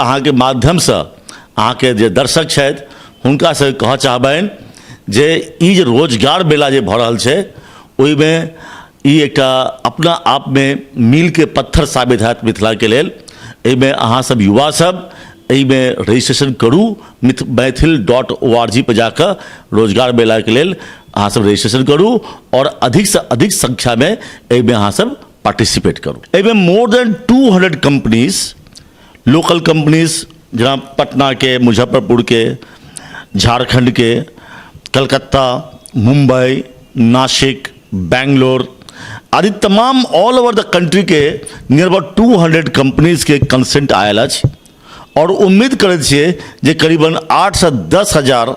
अहाँ के माध्यम से अहाँ के जे दर्शक छथि हुनका से कह चाहबनि जे ई जे रोजगार मेला जे भऽ रहल छै ओहिमे ई एकटा अपना आप में मील के पत्थर साबित हैत मिथिला के लेल। एहिमे अहाँ सब युवा सब एहिमे रजिस्ट्रेशन करू maithil.org पर जाकर रोजगार मेला के लेल अहाँ सब रजिस्ट्रेशन करू और अधिक से अधिक संख्या में एहिमे अहाँ सब पार्टिसिपेट करू। एहिमे more than 200 companies, local companies जेना पटना के, मुजफ्फरपुर के, झारखंड के, कलकत्ता, मुंबई, नासिक, बेंगलोर आदि तमाम ऑल ओवर द कंट्री के नियर अबाउट 200 कंपनीज के कंसेंट आयल अछि और उम्मीद करैत छियै जे करीबन 8 से 10 हजार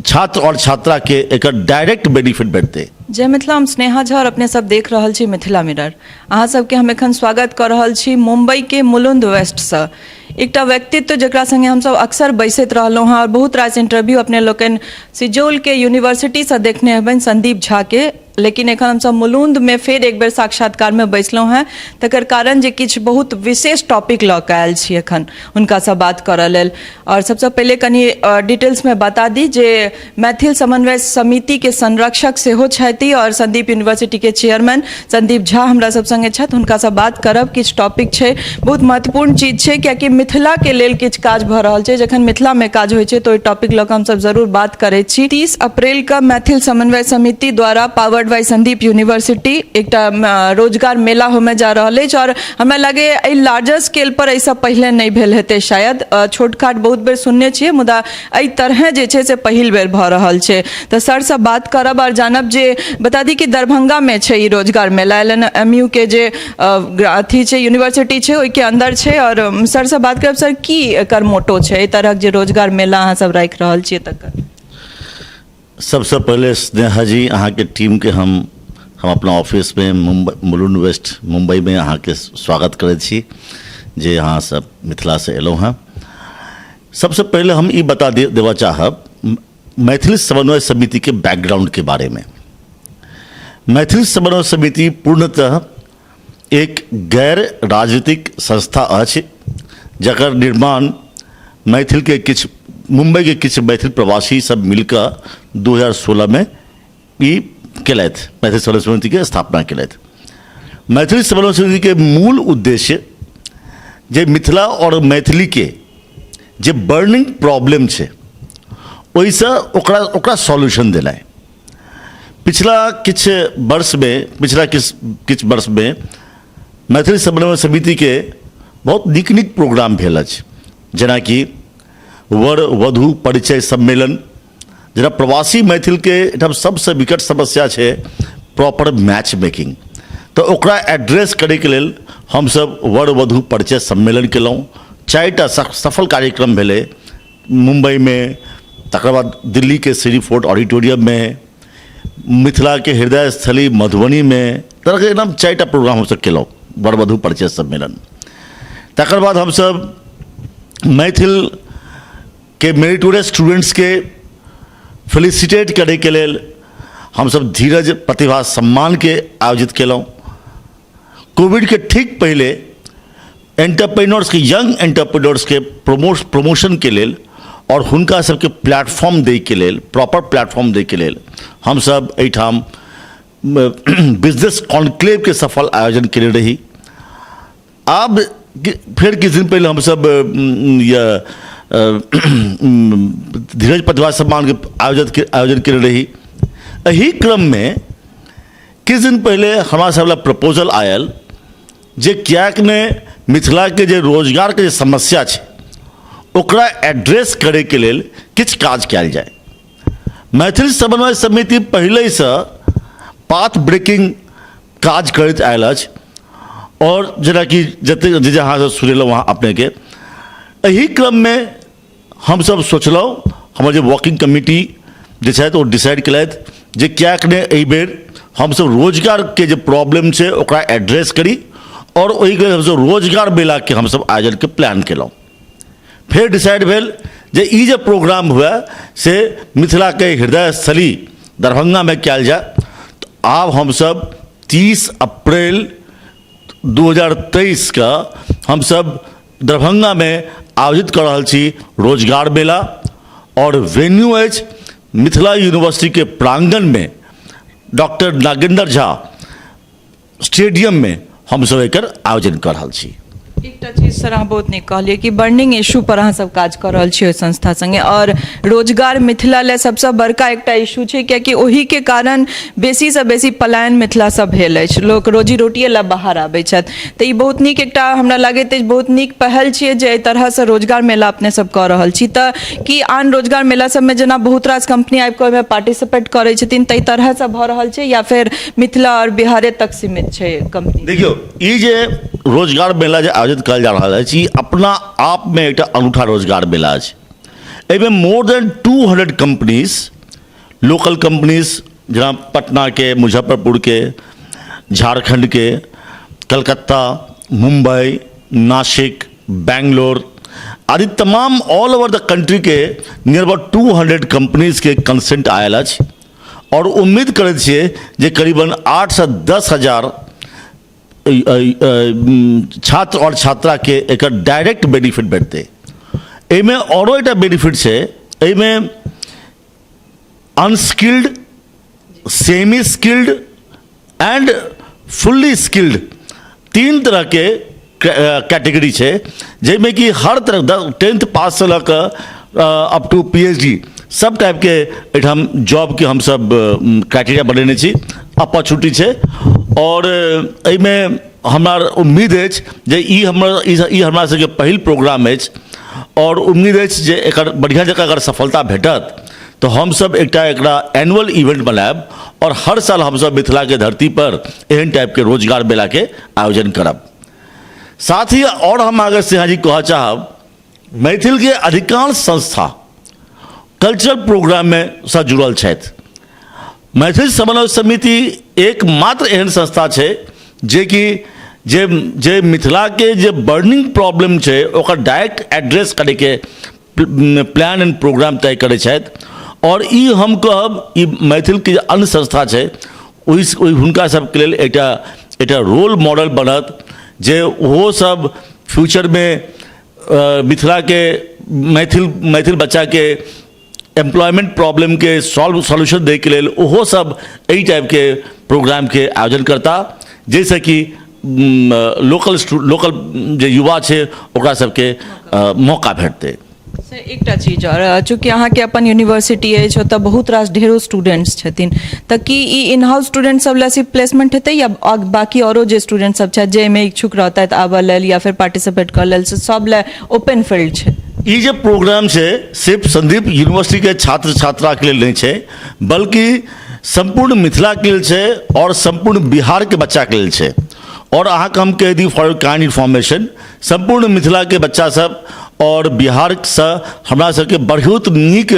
छात्र और छात्रा के एक डायरेक्ट बेनिफिट भेटतै। जय मिथिला, हम स्नेहा झा और अपने सब देख रहल छी मिथिला मिरर। अहाँ सबके हम एखन स्वागत कर रहल छी मुंबई के मुलुंद वेस्ट से। एकटा व्यक्तित्व जकरा संगे हम सब अक्सर बैसैत रहलहुँ हँ और बहुत रास इंटरव्यू अपने लोकनि सिजौल के यूनिवर्सिटी से देखने हेबनि, संदीप झा के। लेकिन एखन हम सब मुलुंद में फेर एक बेर साक्षात्कार में बैसलहुँ हैं, तकर कारण जे किछु बहुत विशेष टॉपिक लऽ कऽ आयल छी एखन हुनका से बात करऽ लेल। और सबसे पहले कनी डिटेल्स में बता दी जे मैथिल समन्वय समिति के संरक्षक सेहो छथि और संदीप यूनिवर्सिटी के चेयरमैन संदीप झा हमरा सब संगे छथि। हुनका से बात करब, किछु टॉपिक छै, बहुत महत्वपूर्ण चीज छै, कियाकि मिथिला के लेल किछु काज भऽ रहल छै। जखन मिथिला में काज होइ छै तो ओहि टॉपिक लऽ कऽ हम सब जरूर बात करै छी। 30 अप्रैल का मैथिल समन्वय समिति द्वारा पावर्ड बाय संदीप यूनिवर्सिटी एकटा रोजगार मेला होमे जा रहल अछि और हमरा लगे एहि लार्जर स्केल पर ऐसा पहले नहीं भेल हेतै शायद। छोटखाट बहुत बेर सुनने छियै, मुदा एहि तरह जे छै से पहिल बेर भऽ रहल छै। तो सर से बात करब और जानब जे बता दी कि दरभंगा में छै ई रोजगार मेला, LNMU के जे अथी छै यूनिवर्सिटी छै ओहि के अंदर छै। और सर से बात करब, सर की एकर मोटो छै, एहि तरह जे रोजगार मेला अहाँ सब राखि रहल छियै तकर? सबसे पहले स्नेहा जी अहाँ के टीम के हम अपना ऑफिस में मुलुंड वेस्ट मुंबई में अहाँ के स्वागत करैत छी जे अहाँ सब मिथिला से एलहुँ हैं। सबसे पहले हम ई बता देवा चाहब मैथिल समन्वय समिति के बैकग्राउंड के बारे में। मैथिल समन्वय समिति पूर्णतः एक गैर राजनीतिक संस्था अछि जकर निर्माण मैथिल के किछु मुंबई के किछु मैथिल प्रवासी सब मिलकर 2016 में ई केलथि, मैथिल समन्वय समिति के स्थापना केलथि। मैथिल समन्वय समिति के मूल उद्देश्य जे मिथिला और मैथिली के जे बर्निंग प्रॉब्लम छै ओहिसँ ओकरा सॉल्यूशन देनाइ। पिछला किछु वर्ष में मैथिल समन्वय समिति के बहुत नीक प्रोग्राम भेल अछि, जेना कि वर वधु परिचय सम्मेलन, जरा प्रवासी मैथिल के एहिठाम सबसे विकट समस्या छै प्रॉपर मैच मेकिंग। तो ओकरा एड्रेस करे के लेल हम सब वर वधु परिचय सम्मेलन केलहुँ। 4टा सफल कार्यक्रम भेलै मुंबई में, तकर बाद दिल्ली के श्री फोर्ट ऑडिटोरियम में, मिथिला के हृदय स्थली मधुबनी में, तरह के एकदम 4टा प्रोग्राम हम सब केलहुँ वर वधु परिचय सम्मेलन। तकर बाद हम सब मैथिल के मेरिटोरियस स्टूडेंट्स के फेलिसिटेट करे के लेल हम सब धीरज प्रतिभा सम्मान के आयोजित केलहुँ। कोविड के ठीक पहले एंटरप्रेन्योर्स के, यंग एंटरप्रेन्योर्स के प्रमोशन के लेल और हुनका सबके प्लेटफॉर्म दे के लेल, प्रॉपर प्लेटफॉर्म दे के लेल हम सब एहिठाम बिजनेस कॉन्क्लेव के सफल आयोजन केले रही। अब फिर किछु दिन पहले हम सब धीरज प्रतिभा सम्मान के आयोजन केले रही। एही क्रम में किछु दिन पहले हमरा सब लग प्रपोजल आयल जे कियाक ने मिथिला के जे रोजगार के जे समस्या छै ओकरा एड्रेस करे के लेल किछु काज कयल जाए। मैथिल समन्वय समिति पहले से पाथ ब्रेकिंग काज करैत आयल अछि और जेना कि जते अहाँ से सुनेलहुँ वहाँ अपने के। एही क्रम में हम सब सोचलहुँ, हमर जे वर्किंग कमिटी जे छथि ओ डिसाइड केलथि जे कियाक ने एहि बेर हम सब रोजगार के जे प्रॉब्लम छै ओकरा एड्रेस करी और ओहि के हम सब रोजगार मेला के हम सब आयोजन के प्लान केलहुँ। फिर डिसाइड भेल जे ई जे प्रोग्राम हुए से मिथिला के हृदय स्थली दरभंगा में कयल जाए। तो आब हम सब 30 अप्रैल 2023 का हम सब दरभंगा में आयोजित कर रहल छी रोजगार मेला और वेन्यू अछि मिथिला यूनिवर्सिटी के प्रांगण में डॉक्टर नागेंद्र झा स्टेडियम में हम सब एकर आयोजन कर रहल छी। एकटा चीज सर अहाँ बहुत नीक कहलिए कि बर्निंग इशू पर अहाँ सब काज कर रहल छी ओहि संस्था संगे, और रोजगार मिथिला ले सबसे बड़का एकटा इशू छै, कियाकि ओही के कारण बेसी से बेसी पलायन मिथिला से भेल अछि, लोक रोजी रोटिये ला बाहर आबै छथि। तऽ ई बहुत नीक एकटा हमरा लागैत अछि बहुत नीक पहल छियै जे एहि तरह से रोजगार मेला अपने सब कऽ रहल छी। तऽ कि आन रोजगार मेला सबमे जेना बहुत रास कंपनी आबि कऽ ओहिमे पार्टिसिपेट करै छथिन ताहि तरह से भऽ रहल छै, या फिर मिथिला और बिहारे तक सीमित छै कंपनी? देखियो ई जे रोजगार मेला जे आयोजित कयल जा रहल अछि, ई अपना आप में एक अनूठा रोजगार मेला अछि। एहिमे more than 200 companies, local companies जेना पटना के, मुजफ्फरपुर के, झारखंड के, कलकत्ता, मुंबई, नासिक, बेंगलोर आदि तमाम ऑल ओवर द कंट्री के नियर अबाउट 200 कंपनीज के कंसेंट आयल अछि, और उम्मीद करैत छियै जे करीबन 8 से 10 हजार छात्र और छात्रा के एक डायरेक्ट बेनिफिट भेटते। एहिमे औरो एक बेनिफिट छै, एहिमे unskilled, semi skilled and fully skilled 3 तरह के कैटेगरी छै, जाहिमे कि हर तरह 10th पास से लऽ कऽ अप टू PhD सब टाइप के एहिठाम जॉब के हम सब क्राइटेरिया बनेने छी, अपॉर्चुनिटी छै। और एहिमे हमरा उम्मीद अछि जे ई हमरा सबके पहिल प्रोग्राम अछि, और उम्मीद अछि जे एकर बढ़िया जकाँ अगर सफलता भेटत तो हम सब एकटा एकरा एनुअल इवेंट बनायब, और हर साल हम सब मिथिला के धरती पर एहन टाइप के रोजगार मेला के आयोजन करब। साथ ही और हम आगे सिन्हा जी कह चाहब, मैथिल के अधिकांश संस्था कल्चरल प्रोग्राम में से जुड़ल छथि। मैथिल समन्वय समिति एकमात्र एहन संस्था छै जे कि जे मिथिला के जे बर्निंग प्रॉब्लम छै ओकर डायरेक्ट एड्रेस करे के प्लान एंड प्रोग्राम तय करे छथि। और ई हम कहब ई मैथिल के अन्य संस्था छै हुनका सबके लेल एकटा रोल मॉडल बनत, जे ओहो सब फ्यूचर में मिथिला के मैथिल बच्चा के एम्प्लॉयमेंट प्रॉब्लम के सॉल्यूशन दे के लेल ओहो सब एही टाइप के प्रोग्राम के आयोजन करता, जैसे कि लोकल जे युवा छै ओकरा सबके मौका भेटते। सर एकटा चीज और, चूँकि अहाँके अपन यूनिवर्सिटी अछि, ओतऽ बहुत रास ढेरो स्टूडेंट्स छथिन, तऽ कि ई इन हाउस स्टूडेंट सब लए सिर्फ प्लेसमेंट हेतै, या बाकी औरो जे स्टूडेंट सब छथि जाहिमे इच्छुक रहतथि आबऽ लेल या फिर पार्टिसिपेट करऽ लेल, सब लए ओपन फील्ड छै? ई जे प्रोग्राम छै सिर्फ संदीप यूनिवर्सिटी के छात्र छात्रा के लेल नहीं छै, बल्कि संपूर्ण मिथिला के लेल छै और संपूर्ण बिहार के बच्चा के लेल छै। और अहाँके हम कह दी फॉर काइंड इन्फॉर्मेशन, संपूर्ण मिथिला के बच्चा सब और बिहार से हमरा सबके बहुत नीक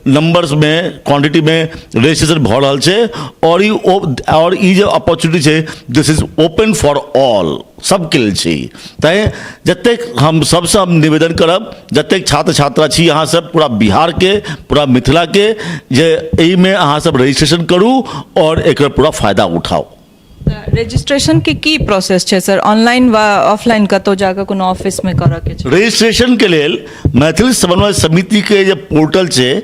नंबर्स में क्वांटिटी में रजिस्ट्रेशन भऽ रहल छै, और ई जे अपॉर्चुनिटी छै this is open for all, सबके लेल छै। तैं जतेक हम सबसे हम निवेदन करब, जतेक छात्र छात्रा छी अहाँ सब पूरा बिहार के, पूरा मिथिला के, जे एहिमे अहाँ सब रजिस्ट्रेशन करू और एकर पूरा फायदा उठाओ। रजिस्ट्रेशन के की प्रोसेस छै सर, ऑनलाइन व ऑफलाइन, कतौ जाकर कोनो ऑफिस में करऽ के छै? रजिस्ट्रेशन के लेल मैथिल समन्वय समिति के जे पोर्टल छै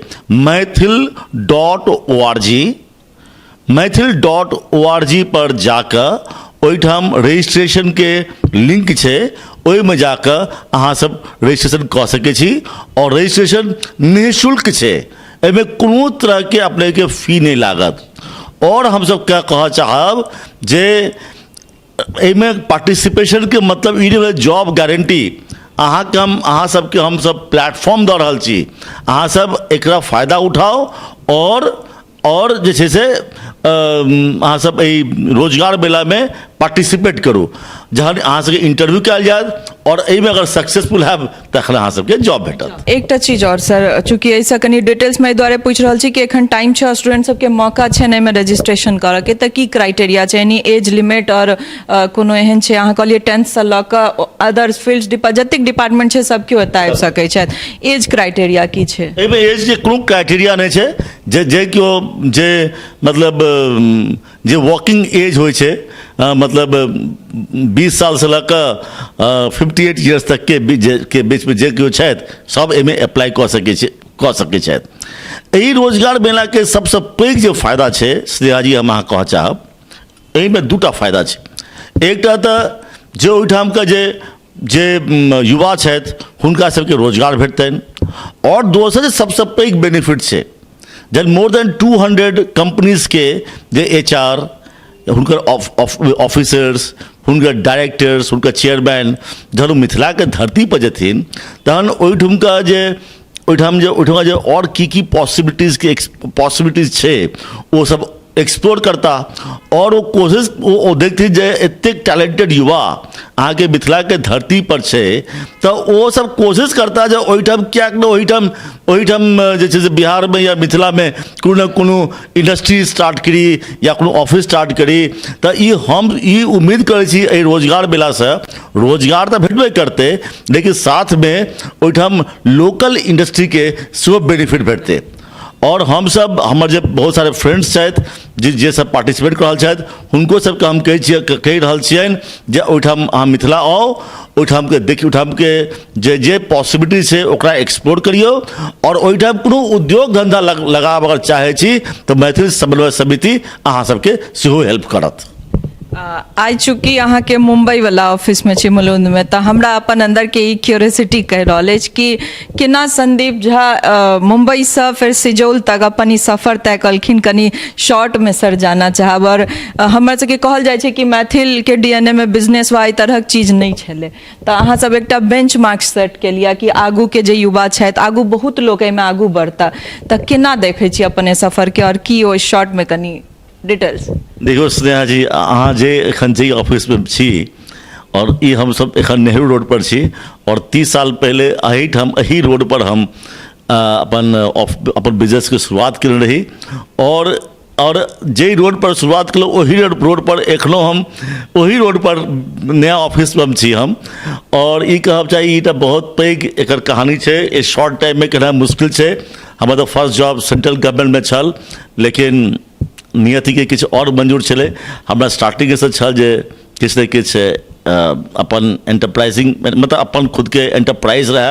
maithil.org पर जाकर ओहिठाम रजिस्ट्रेशन के लिंक छै, ओहिमे जाकर अहाँ सब रजिस्ट्रेशन कऽ सकै छी, और रजिस्ट्रेशन निःशुल्क छै, एहिमे कोनो तरह के अपने के फी नहीं लागत। और हम सब क्या कह चाहब जे एहिमे पार्टिसिपेशन के मतलब ई नहीं जॉब गारंटी, अहाँ सबके हम सब प्लेटफॉर्म दऽ रहल छी, अहाँ सब एकरा फायदा उठाओ, और जे छै से अहाँ सब एहि रोजगार मेला में पार्टिसिपेट करू, जहन अहाँ सबके इंटरव्यू कयल जायत, और एहिमे अगर सक्सेसफुल हैब तखन अहाँ सबके जॉब भेटत। एकटा चीज और सर, चूँकि एहिसँ कनि डिटेल्स में द्वारे पूछि रहल छी कि एखन टाइम छै, स्टूडेंट सबके मौका छै एहिमे रजिस्ट्रेशन करऽ के, तऽ की क्राइटेरिया छै, यानी एज लिमिट और कोनो एहन छै? अहाँ कहलिए 10th से लऽ कऽ अदर फील्ड जतेक डिपार्टमेंट छै सब केओ एतऽ आबि सकै छथि, एज क्राइटेरिया की छै? एहिमे एज के कोनो क्राइटेरिया नहीं छै, जे केओ जे मतलब जे वर्किंग एज होइ छै मतलब 20 साल से लऽ कऽ 58 ईयर्स तक के बीच में जे केओ छथि सब एहिमे अप्लाई कऽ सकै छथि। एहि रोजगार मेला के सबसँ पैघ जे फायदा छै स्नेहा जी हम अहाँ कहऽ चाहब, एहिमे दूटा फायदा छै। एकटा तऽ जे ओहिठाम के जे युवा छथि हुनका सबके रोजगार भेटतनि, और दोसर सबसँ पैघ बेनिफिट छै जब मोर देन 200 कंपनीज के जे HR हुनकर ऑफिसर्स, हुनकर डायरेक्टर्स, हुनकर चेयरमैन जहन मिथिला के धरती पर जेथिन तहन ओहिठाम जे और की पॉसिबिलिटीज छै वो सब एक्सप्लोर करता, और वो देखथिन जे एतेक टैलेंटेड युवा अहाँके मिथिला के धरती पर छै तऽ वो सब कोशिश करता जे ओहिठाम किएक ने ओहिठाम जे छै से बिहार में या मिथिला में कोनो ने कोनो इंडस्ट्री स्टार्ट करी या कोनो ऑफिस स्टार्ट करी। तऽ हम उम्मीद करै छी एहि रोजगार मेलासँ रोजगार तऽ भेटबे करतै, लेकिन साथ में ओहिठाम लोकल इंडस्ट्री के सेहो बेनिफिट भेटतै। और हम सब हमर जे बहुत सारे फ्रेंड्स छथि जे सब पार्टिसिपेट कर रहल छथि हुनको सबके हम कहि रहल छियनि जे ओहिठाम अहाँ मिथिला आउ, ओहिठाम के देखियौ, ओहिठाम के जे पॉसिबिलिटी छै ओकरा एक्सप्लोर करियौ, और ओहिठाम कोनो उद्योग धंधा लगाब अगर चाहै छी तऽ मैथिल समन्वय समिति अहाँ सबके सेहो हेल्प करत। आइ चूँकि अहाँके मुंबई वाला ऑफिस में छी मुलुंद में, तऽ हमरा अपन अंदर के ई क्यूरियोसिटी कहि रहल अछि कि केना संदीप झा मुंबई से फिर सिजौल तक अपन ई सफर तय कलखिन। कनी शॉर्ट में सर जाना चाहब, और हमर सबके कहल जाइ छै कि मैथिल के DNA में बिजनेस वा एहि तरहक चीज नहीं छलै, तऽ अहाँ सब एकटा बेंचमार्क सेट केलिए कि आगू के जे युवा छथि, आगू बहुत लोग एहिमे आगू बढ़ता, तऽ केना देखै छी अपन एहि सफर के, और की ओ शॉर्ट में कनी डिटेल्स। देखियो स्नेहा जी, अहाँ जे एखन जे ऑफिस में छी और ई हम सब एखन नेहरू रोड पर छी, और 30 साल पहले एही रोड पर हम अपन बिजनेस के शुरुआत केने रही, और जे रोड पर शुरुआत कल वही रोड पर एखनो हम वही रोड पर नया ऑफिस में छी हम। और ई कहब चाही ई बहुत पैघ एकर कहानी छै, ए शॉर्ट टाइम में केना मुश्किल छै। हमर तऽ फर्स्ट जॉब सेंट्रल गवर्नमेंट में छल, लेकिन नियति के किछु और मंजूर छलै। हमरा स्टार्टिंग से छल जे किछु ने किछु अपन एंटरप्राइजिंग मतलब अपन खुद के एंटरप्राइज रहे।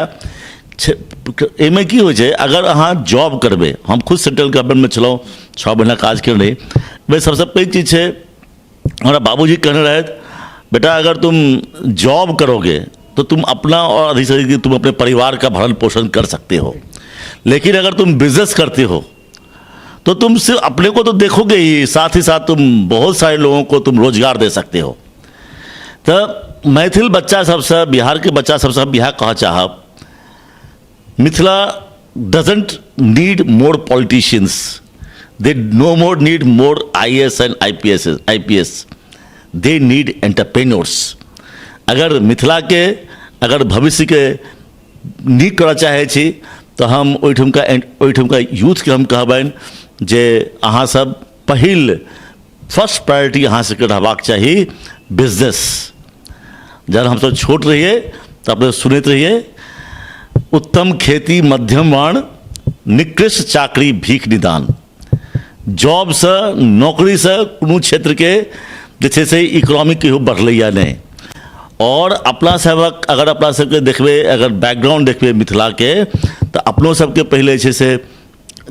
एहिमे की होइ छै, अगर अहाँ जॉब करबै, हम खुद सेंट्रल गवर्नमेंट में छलहुँ, 6 महीना काज कर रही, वह सबसे पैघ चीज छै। हमारा बाबूजी कहने रहे, बेटा अगर तुम जॉब करोगे तो तुम अपना और अधिक तुम अपने परिवार का भरण पोषण कर सकते हो, लेकिन अगर तुम बिजनेस करते हो तो तुम सिर्फ अपने को तो देखोगे ही, साथ ही साथ तुम बहुत सारे लोगों को तुम रोजगार दे सकते हो। तो मैथिल बच्चा सबसे, बिहार के बच्चा सबसे हम यह कह चाहब, Mithila doesn't need more politicians, they no more need more IAS and IPS, they need entrepreneurs। अगर मिथिला के अगर भविष्य के नीक करऽ चाहे छी तो हम ओहिठाम का यूथ के हम कहबनि जे अहाँ सब पहिल फर्स्ट प्रायोरिटी अहाँ सबके रहबाक चाही बिजनेस। जब हम सब छोट रहिए तो अपने सुनैत रहिए, उत्तम खेती मध्यम वर्ण, निकृष्ट चाकरी भीख निदान। जॉब से, नौकरी से कोनो क्षेत्र के जे छै से इकोनॉमी के बढ़लैया नहीं। और अपना सबक अगर अपना सबके देखबे, अगर बैकग्राउंड देखबे मिथिला के, तो अपनों सबके पहले छै से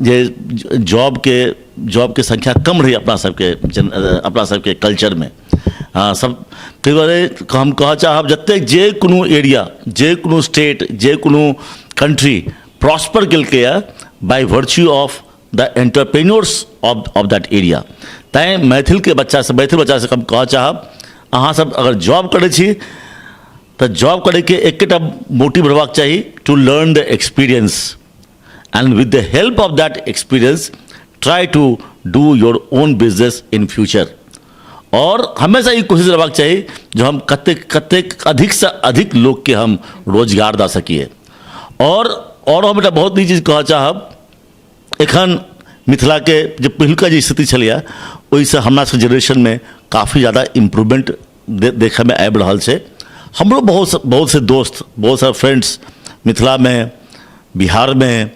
जे जॉब के संख्या कम रही अपना सबके कल्चर में। हाँ, सब ताहि दुआरे हम कह चाहब जतेक जे कोनो एरिया, जे कोनो स्टेट, जे कोनो कंट्री प्रॉस्पर केलकै by virtue of the entrepreneurs of that area. तैँ मैथिल बच्चा से हम कह चाहब, अहाँ सब अगर जॉब करै छी तो जॉब करे के एकटा मोटिव रहबाक चाही, to learn the experience, and with the help of that experience try to do your own business in future. और हमेशा ये कोशिश रहबाक चाही जो हम कतेक अधिक से अधिक लोग के हम रोजगार दा सकिए। और हम एक बहुत नीक चीज कह चाहब, एखन मिथिला के जो पहिलुका जो स्थिति छलिए ओहिसँ हमरा सबके जनरेशन में काफ़ी ज़्यादा इम्प्रूवमेंट देखे में आबि रहल छै। हमरो बहुत से दोस्त, बहुत सारे फ्रेंड्स मिथिला में, बिहार में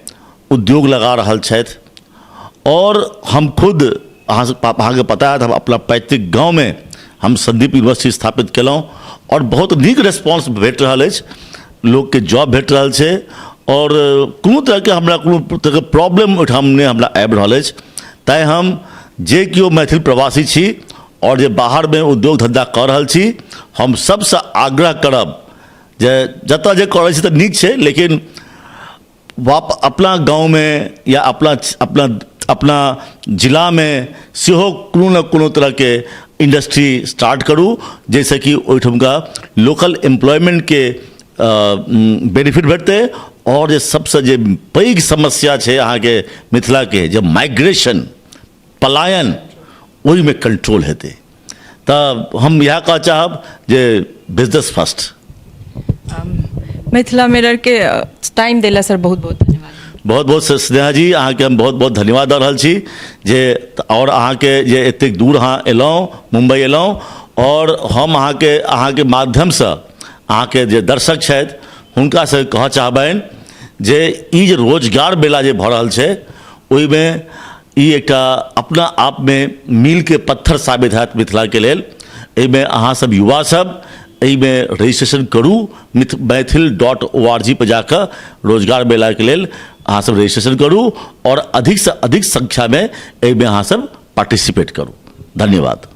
उद्योग लगा रहल छथि, और हम खुद अहाँ के पता है हम अपना पैतृक गाँव में हम संदीप यूनिवर्सिटी स्थापित केलहुँ और बहुत नीक रेस्पॉन्स भेट रहल अछि, लोग के जॉब भेट रहल छै और कोनो तरहके हमरा कोनो तरहके प्रॉब्लम ओहिठाम नहि हमरा आबि रहल अछि। तैँ हम जे केओ मैथिल प्रवासी छी और जे बाहर में उद्योग धंधा कऽ रहल छी, हम सबसे आग्रह करब जे जतऽ जे करै छी तऽ नीक छै, लेकिन अपना गाँव में या अपना जिला में सेहो कोनो न कोनो तरह के इंडस्ट्री स्टार्ट करूँ, जैसे कि ओहिठुमका लोकल एम्प्लॉयमेंट के बेनिफिट भेटतै और जे सबसे जे पैघ समस्या छै अहाँ के मिथिला के जे माइग्रेशन पलायन ओहि में कंट्रोल हेतै। तऽ हम इएह कह चाहब जे बिजनेस फर्स्ट। मिथिला मिरर के टाइम देला सर बहुत बहुत धन्यवाद। बहुत बहुत स्नेहा जी, अहाँ के हम बहुत बहुत धन्यवाद दऽ रहल छी जे और अहाँ के जे एतेक दूर अहाँ एलहुँ, मुंबई एलहुँ और हम अहाँ के माध्यम से अहाँ के जे दर्शक छथि हुनका से कहऽ चाहबनि जे ई जे रोजगार मेला जे भऽ रहल छै ओहि में ई एकटा अपना आप में मील के पत्थर साबित हैत मिथिला के लेल। एहिमे अहाँ सब युवा सब एहिमे रजिस्ट्रेशन करू, maithil.org पर जाकर रोजगार मेला के लेल अहाँ सब रजिस्ट्रेशन करू और अधिक से अधिक संख्या में एहिमे अहाँ सब पार्टिसिपेट करू। धन्यवाद।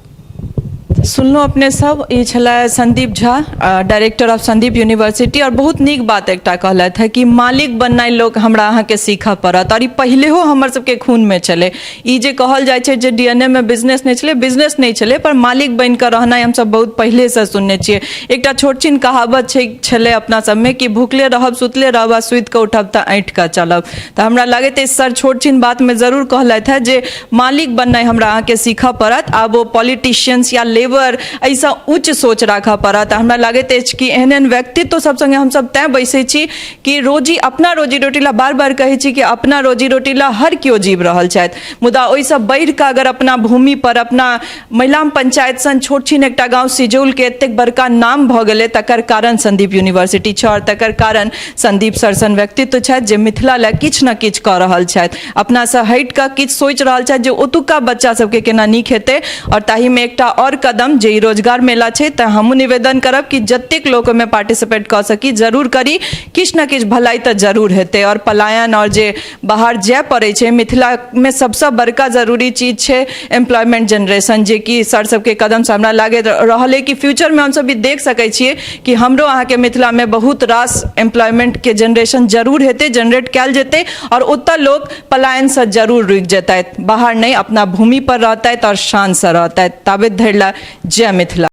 सुनलो अपने सब, ये छला Sandeep Jha, director of Sandeep university, और बहुत नीक बात एकटा कहलथि है कि मालिक बननाइ लोग हमरा अहाँ के सीखऽ पड़त और ई पहले हो हमर सबके खून में चले। ई जे कहल जाय छै जे डीएनए में बिजनेस नहीं चले, बिजनेस नहीं चले, पर मालिक बन कर रहनाइ हम सब बहुत पहले से सुनने छियै। एकटा छोट छिन कहावत छले अपना सब में कि भूखले रहब सुतले रहब आ सुति कऽ उठब तऽ ऐंठ कऽ चलब। तऽ हमरा लागैत सर छोट छिन बात में जरूर कहलथि है जे मालिक बननाइ हमरा अहाँ के सीखऽ पड़त। आब वो पॉलिटिशियंस या लेबर ऐसा उच्च सोच राखऽ पड़त। हमरा लागैत अछि कि एहन एहन व्यक्तित्व सब संगे हम सब तैं बैसै छी कि अपना रोजी रोटी ला बार बार कहै छी कि अपना रोजी रोटी ला हर केओ जीव रहल छथि, मुदा ओहिसँ बढ़ि कऽ अगर अपना भूमि पर अपना महिला पंचायत सन छोट छिन एकटा गाँव सिजौल के एतेक बड़का नाम भऽ गेलै, तकर कारण संदीप यूनिवर्सिटी छै और तकर कारण संदीप सर सन व्यक्तित्व छथि जे मिथिला ला किछु न किछु कऽ रहल छथि, अपनासँ हटि कऽ किछु सोचि रहल छथि जे ओतुका बच्चा सबके केना नीक हेतै। और ताहि में एकटा और कदम जे रोजगार मेला छै तऽ हमहूँ निवेदन करब कि जतेक लोग में पार्टिसिपेट कऽ सकी जरूर करी, किछु न किछु भलाई तऽ जरूर हेतै। और पलायन और जे बाहर जाय पड़ै छै, मिथिला में सबसे बड़का जरूरी चीज छै एम्प्लॉयमेंट जनरेशन, जे कि सर सबके कदम से हमरा लागे रहल है कि फ्यूचर में हम सब भी देख सकै छियै कि हमरो अहाँ के मिथिला में बहुत रास एम्प्लॉयमेंट के जनरेशन जरूर हेतै, जनरेट कैल जेतै और ओतऽ लोग पलायन से जरूर रुकि जेतै, बाहर नहीं अपना भूमि पर रहतै और शान से रहतै। ताबत धरि ला जय मिथिला।